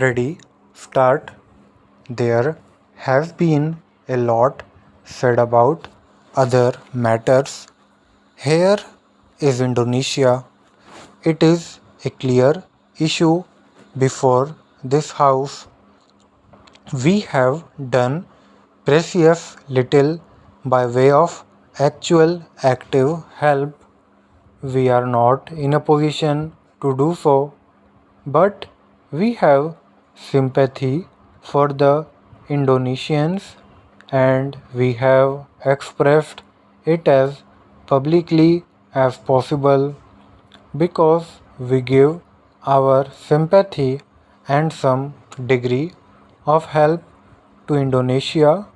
Ready, start. There has been a lot said about other matters. Here is Indonesia. It is a clear issue before this House. We have done precious little by way of actual active help. We are not in a position to do so, but we have sympathy for the Indonesians and we have expressed it as publicly as possible because we give our sympathy and some degree of help to Indonesia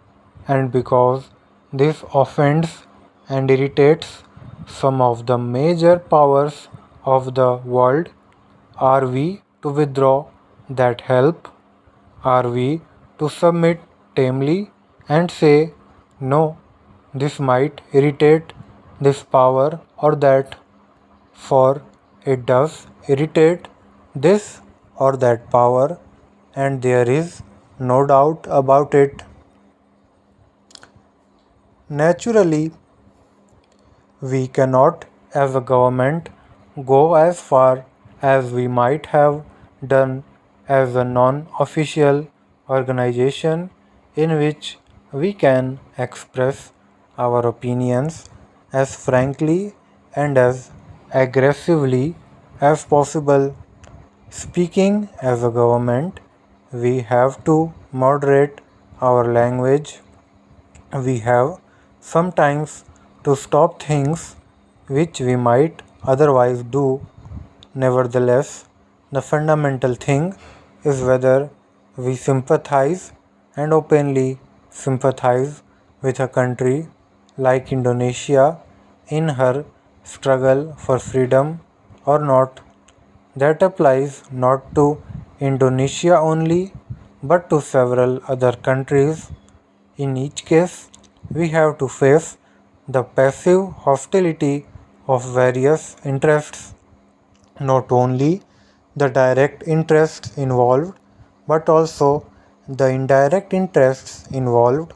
and because this offends and irritates some of the major powers of the world. Are we to withdraw that help? Are we to submit tamely and say, no, this might irritate this power or that, for it does irritate this or that power, and there is no doubt about it. Naturally, we cannot, as a government, go as far as we might have done as a non-official organization in which we can express our opinions as frankly and as aggressively as possible. Speaking as a government, we have to moderate our language. We have sometimes to stop things which we might otherwise do. Nevertheless, the fundamental thing is whether we sympathize and openly sympathize with a country like Indonesia in her struggle for freedom or not. That applies not to Indonesia only but to several other countries. In each case, we have to face the passive hostility of various interests, not only the direct interests involved, but also the indirect interests involved,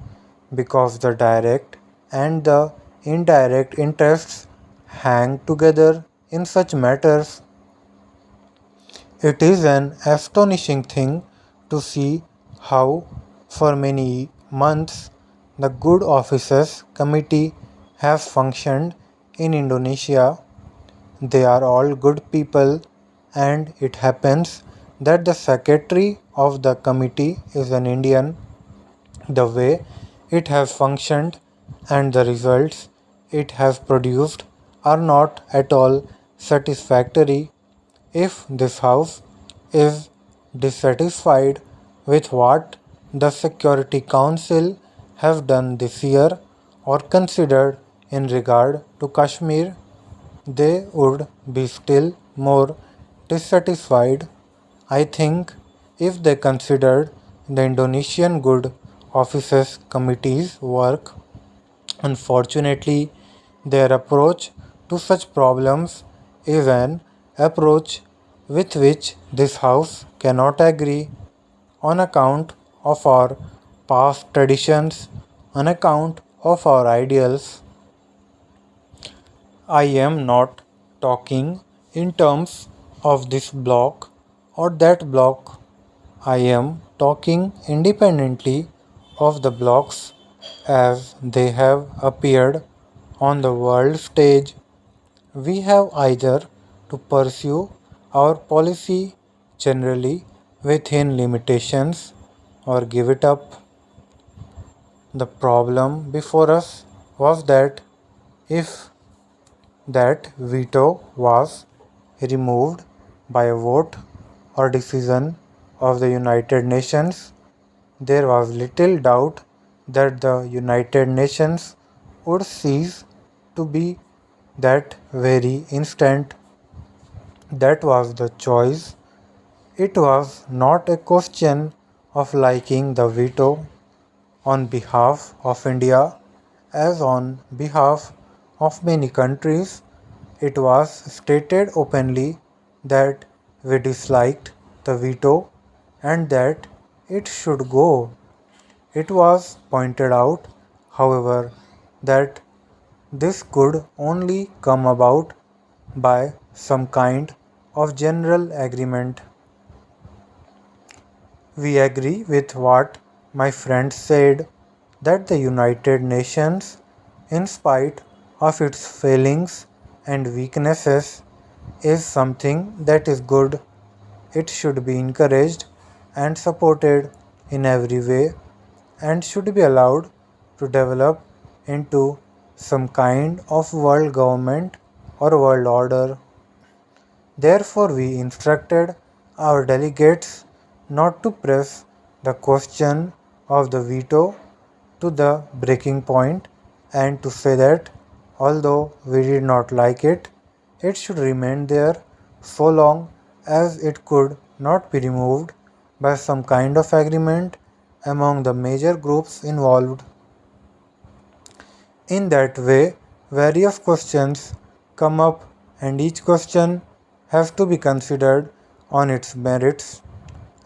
because the direct and the indirect interests hang together in such matters. It is an astonishing thing to see how, for many months, the Good Offices Committee has functioned in Indonesia. They are all good people, and it happens that the secretary of the committee is an Indian. The way it has functioned and the results it has produced are not at all satisfactory. If this House is dissatisfied with what the Security Council have done this year or considered in regard to Kashmir, they would be still more dissatisfied. I think if they considered the Indonesian Good Offices Committee's work. Unfortunately, their approach to such problems is an approach with which this House cannot agree on account of our past traditions, on account of our ideals. I am not talking in terms of this block or that block. I am talking independently of the blocks as they have appeared on the world stage. We have either to pursue our policy generally within limitations or give it up. The problem before us was that if that veto was removed by a vote or decision of the United Nations, there was little doubt that the United Nations would cease to be that very instant. That was the choice. It was not a question of liking the veto on behalf of India as on behalf of many countries. It was stated openly that we disliked the veto and that it should go. It was pointed out, however, that this could only come about by some kind of general agreement. We agree with what my friend said, that the United Nations, in spite of its failings and weaknesses, is something that is good. It should be encouraged and supported in every way and should be allowed to develop into some kind of world government or world order. Therefore, we instructed our delegates not to press the question of the veto to the breaking point and to say that although we did not like it, it should remain there so long as it could not be removed by some kind of agreement among the major groups involved. In that way, various questions come up and each question has to be considered on its merits.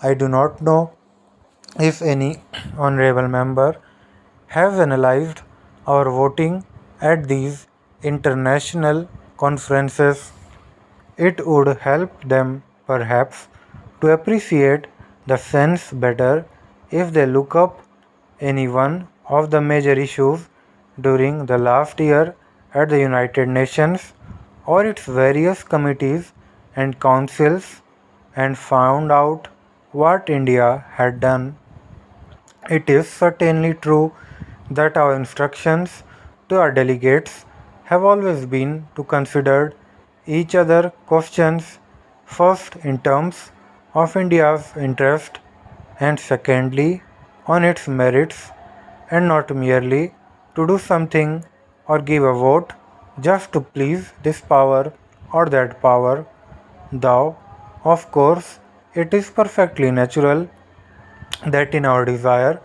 I do not know if any honorable member has analyzed our voting at these international conferences. It would help them perhaps to appreciate the sense better if they look up any one of the major issues during the last year at the United Nations or its various committees and councils and found out what India had done. It is certainly true that our instructions to our delegates have always been to consider each other questions first in terms of India's interest and secondly on its merits and not merely to do something or give a vote just to please this power or that power. Though, of course, it is perfectly natural that in our desire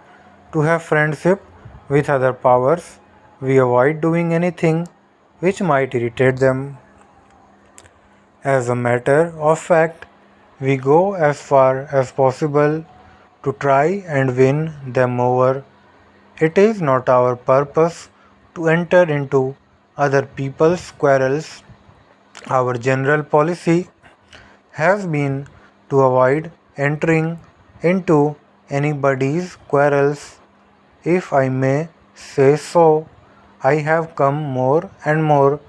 to have friendship with other powers, we avoid doing anything which might irritate them. As a matter of fact, we go as far as possible to try and win them over. It is not our purpose to enter into other people's quarrels. Our general policy has been to avoid entering into anybody's quarrels. If I may say so, I have come more and more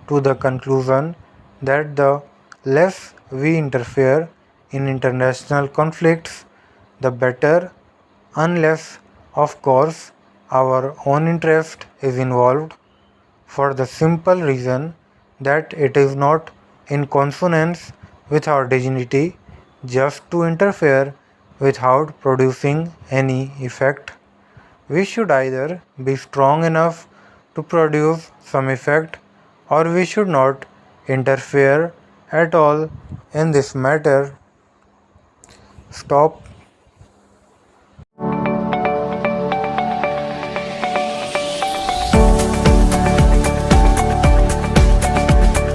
to the conclusion that the less we interfere in international conflicts, the better, unless, of course, our own interest is involved, for the simple reason that it is not in consonance with our dignity just to interfere without producing any effect. We should either be strong enough to produce some effect or we should not interfere at all in this matter. Stop